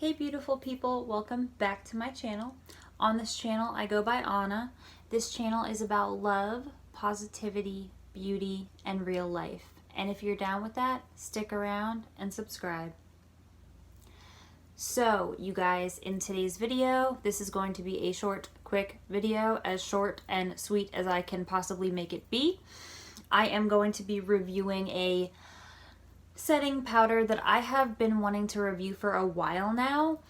Hey beautiful people, welcome back to my channel. On this channel I go by Anna. This channel is about love, positivity, beauty, and real life. And if you're down with that, stick around and subscribe. So you guys, in today's video, this is going to be a short, quick video, as short and sweet as I can possibly make it be. I am going to be reviewing a setting powder that I have been wanting to review for a while now.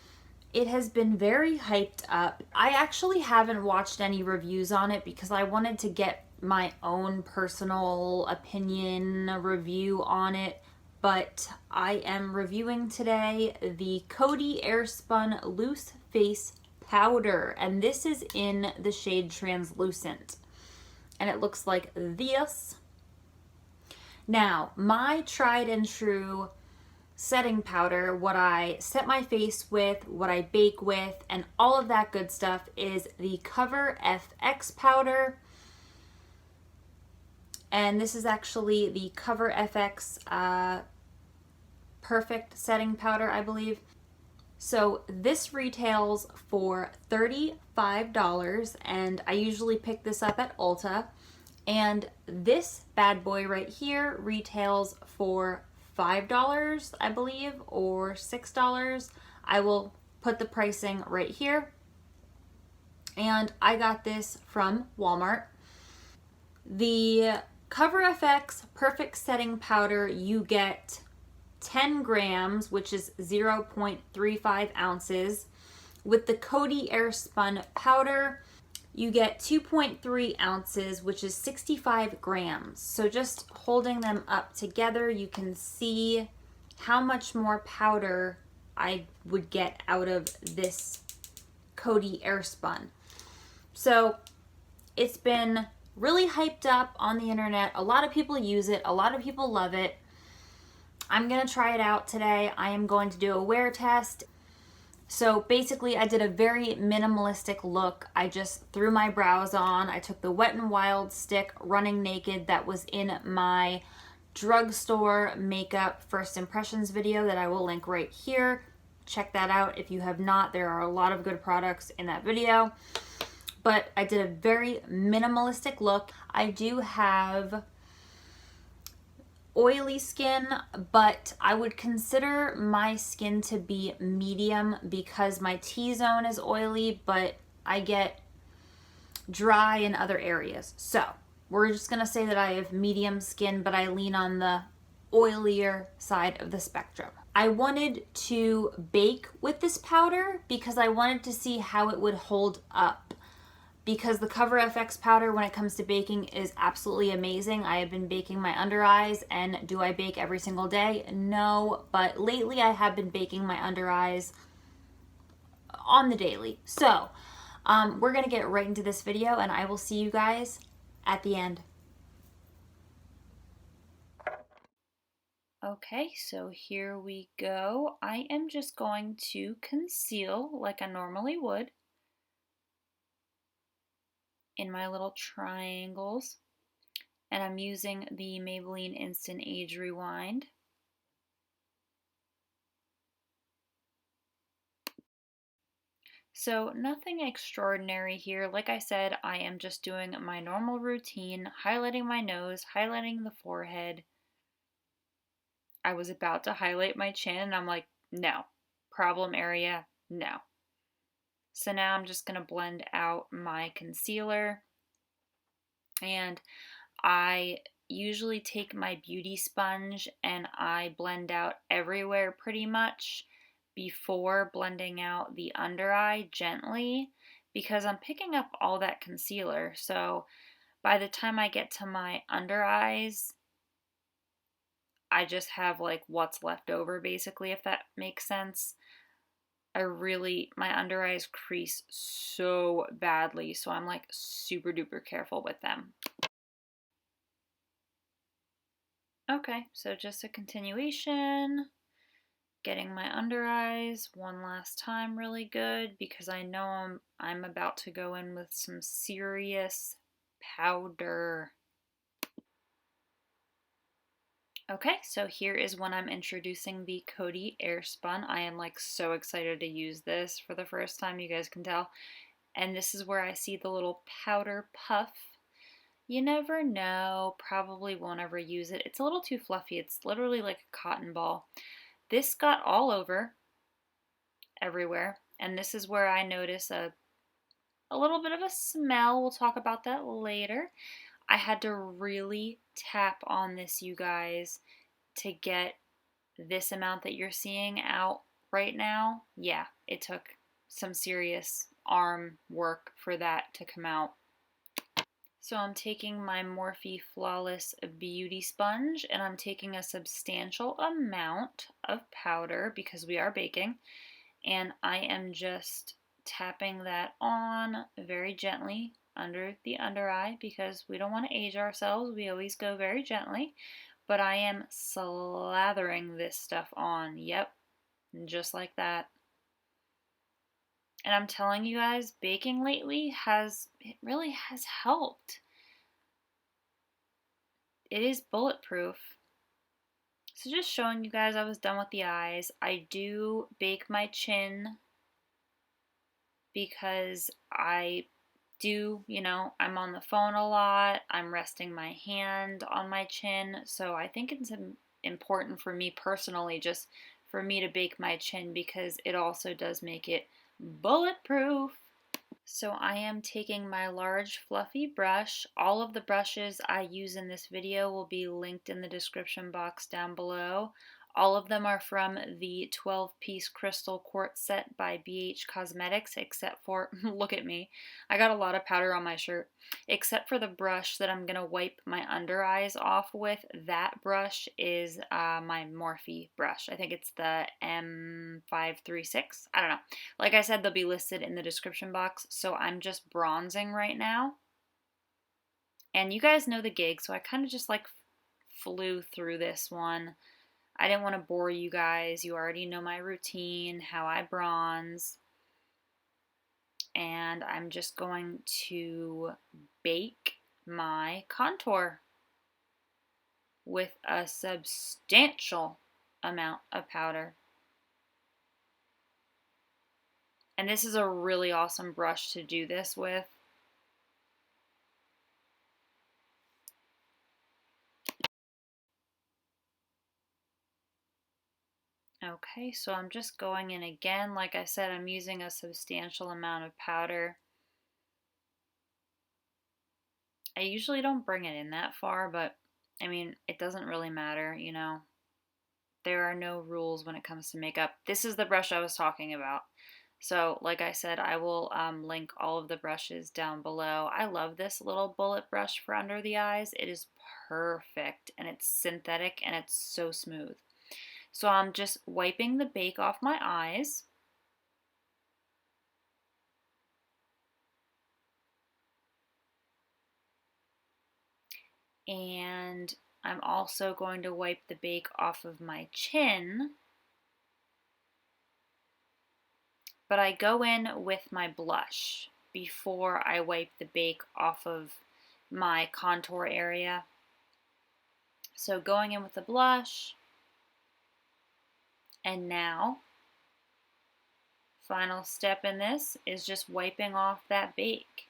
It has been very hyped up. I actually haven't watched any reviews on it because I wanted to get my own personal opinion review on it, but I am reviewing today the COTY AIRSPUN Loose Face Powder, and this is in the shade Translucent, and it looks like this. Now, my tried and true setting powder, what I set my face with, what I bake with, and all of that good stuff is the Cover FX powder. And this is actually the Cover FX Perfect Setting Powder, I believe. So this retails for $35, and I usually pick this up at Ulta. And this bad boy right here retails for $5, I believe, or $6. I will put the pricing right here. And I got this from Walmart. The Cover FX Perfect Setting Powder, you get 10 grams, which is 0.35 ounces. With the COTY AIRSPUN powder, you get 2.3 ounces, which is 65 grams. So just holding them up together, you can see how much more powder I would get out of this COTY AIRSPUN. So it's been really hyped up on the internet. A lot of people use it. A lot of people love it. I'm going to try it out today. I am going to do a wear test. So basically I did a very minimalistic look. I just threw my brows on. I took the Wet n Wild stick Running Naked that was in my drugstore makeup first impressions video that I will link right here. Check that out if you have not. There are a lot of good products in that video. But I did a very minimalistic look. I do have oily skin, but I would consider my skin to be medium because my T-zone is oily, but I get dry in other areas. So we're just gonna say that I have medium skin, but I lean on the oilier side of the spectrum. I wanted to bake with this powder because I wanted to see how it would hold up, because the Cover FX powder when it comes to baking is absolutely amazing. I have been baking my under eyes, and do I bake every single day? No, but lately I have been baking my under eyes on the daily. So we're gonna get right into this video, and I will see you guys at the end. Okay, so here we go. I am just going to conceal like I normally would in my little triangles, and I'm using the Maybelline Instant Age Rewind. So nothing extraordinary here. Like I said, I am just doing my normal routine, highlighting my nose, highlighting the forehead. I was about to highlight my chin and I'm like, no, problem area, no. So now I'm just going to blend out my concealer, and I usually take my beauty sponge and I blend out everywhere pretty much before blending out the under eye gently, because I'm picking up all that concealer. So by the time I get to my under eyes, I just have like what's left over basically, if that makes sense. My under eyes crease so badly, so I'm like super duper careful with them. Okay, so just a continuation, getting my under eyes one last time really good, because I know I'm about to go in with some serious powder. Okay, so here is when I'm introducing the COTY AIRSPUN. I am like so excited to use this for the first time, you guys can tell. And this is where I see the little powder puff. You never know, probably won't ever use it. It's a little too fluffy. It's literally like a cotton ball. This got all over everywhere. And this is where I notice a little bit of a smell. We'll talk about that later. I had to really tap on this, you guys, to get this amount that you're seeing out right now. Yeah, it took some serious arm work for that to come out. So I'm taking my Morphe Flawless Beauty Sponge and I'm taking a substantial amount of powder because we are baking, and I am just tapping that on very gently under the under eye because we don't want to age ourselves. We always go very gently, but I am slathering this stuff on. Yep, just like that. And I'm telling you guys, baking lately really has helped. It is bulletproof. So just showing you guys I was done with the eyes. I do bake my chin because I do, I'm on the phone a lot. I'm resting my hand on my chin. So I think it's important for me personally, just for me to bake my chin because it also does make it bulletproof. So I am taking my large fluffy brush. All of the brushes I use in this video will be linked in the description box down below. All of them are from the 12-piece crystal quartz set by BH Cosmetics, except for, look at me, I got a lot of powder on my shirt, except for the brush that I'm going to wipe my under eyes off with. That brush is my Morphe brush. I think it's the M536. I don't know. Like I said, they'll be listed in the description box, so I'm just bronzing right now. And you guys know the gig, so I kind of just like flew through this one. I didn't want to bore you guys. You already know my routine, how I bronze. And I'm just going to bake my contour with a substantial amount of powder. And this is a really awesome brush to do this with. Okay, so I'm just going in again. Like I said, I'm using a substantial amount of powder. I usually don't bring it in that far, but I mean, it doesn't really matter, There are no rules when it comes to makeup. This is the brush I was talking about. So, like I said, I will link all of the brushes down below. I love this little bullet brush for under the eyes. It is perfect, and it's synthetic, and it's so smooth. So I'm just wiping the bake off my eyes. And I'm also going to wipe the bake off of my chin. But I go in with my blush before I wipe the bake off of my contour area. So going in with the blush. And now, final step in this is just wiping off that bake.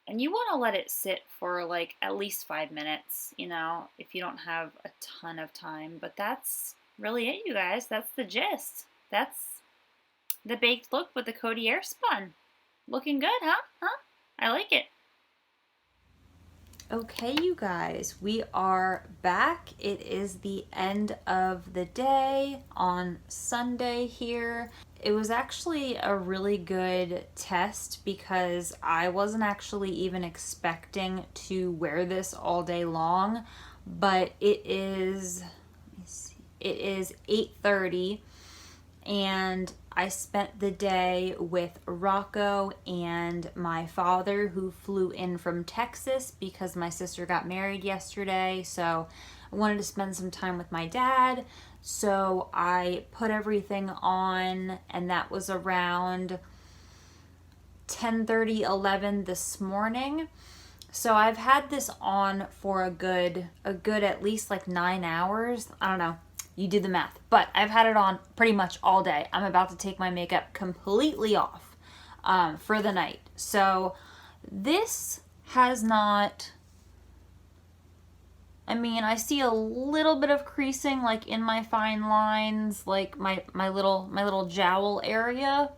And you want to let it sit for like at least 5 minutes, if you don't have a ton of time. But that's really it, you guys. That's the gist. That's the baked look with the COTY AIRSPUN. Looking good, huh? I like it. Okay, you guys, we are back. It is the end of the day on Sunday here. It was actually a really good test because I wasn't actually even expecting to wear this all day long, but it is 8:30 and I spent the day with Rocco and my father, who flew in from Texas because my sister got married yesterday. So I wanted to spend some time with my dad. So I put everything on, and that was around 10:30, 11 this morning. So I've had this on for a good at least like 9 hours. I don't know. You do the math. But I've had it on pretty much all day. I'm about to take my makeup completely off for the night. So this has not... I mean, I see a little bit of creasing like in my fine lines, like my little jowl area.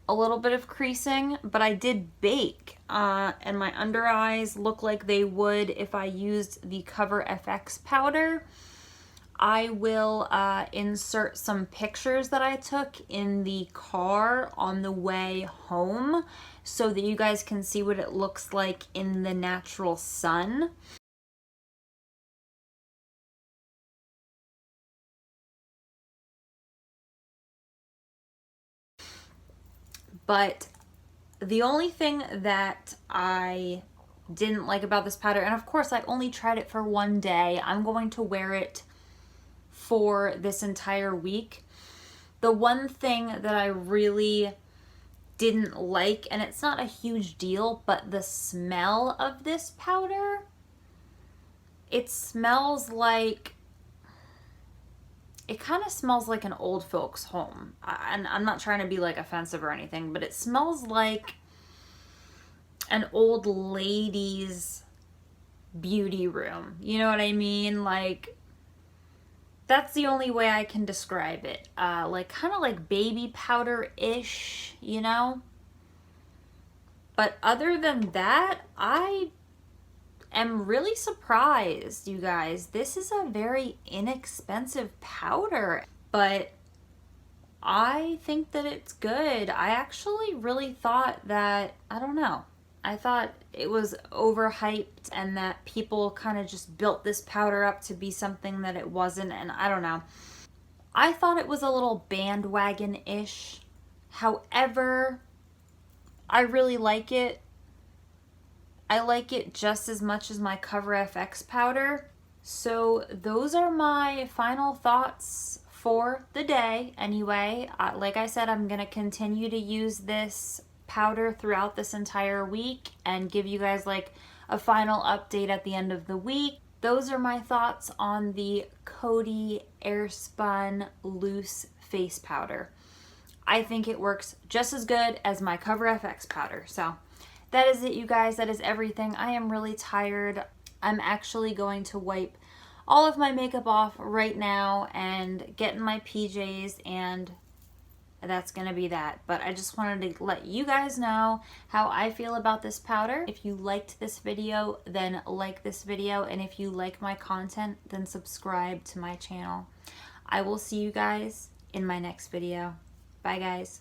A little bit of creasing, but I did bake, and my under eyes look like they would if I used the Cover FX powder. I will insert some pictures that I took in the car on the way home so that you guys can see what it looks like in the natural sun. But the only thing that I didn't like about this powder, and of course I only tried it for one day, I'm going to wear it for this entire week. The one thing that I really didn't like, and it's not a huge deal, but the smell of this powder, it smells like... It kind of smells like an old folks home. And I'm not trying to be like offensive or anything, but it smells like an old lady's beauty room. You know what I mean? Like, that's the only way I can describe it. Like, kind of like baby powder-ish, you know? But other than that, I am really surprised, you guys. This is a very inexpensive powder, but I think that it's good. I actually really thought that, I don't know, I thought it was overhyped and that people kind of just built this powder up to be something that it wasn't, and I don't know. I thought it was a little bandwagon-ish. However, I really like it. I like it just as much as my Cover FX powder. So those are my final thoughts for the day anyway. Like I said, I'm going to continue to use this powder throughout this entire week and give you guys like a final update at the end of the week. Those are my thoughts on the COTY Airspun Loose Face Powder. I think it works just as good as my Cover FX powder. So that is it, you guys. That is everything. I am really tired. I'm actually going to wipe all of my makeup off right now and get in my PJs, and that's going to be that. But I just wanted to let you guys know how I feel about this powder. If you liked this video, then like this video. And if you like my content, then subscribe to my channel. I will see you guys in my next video. Bye, guys.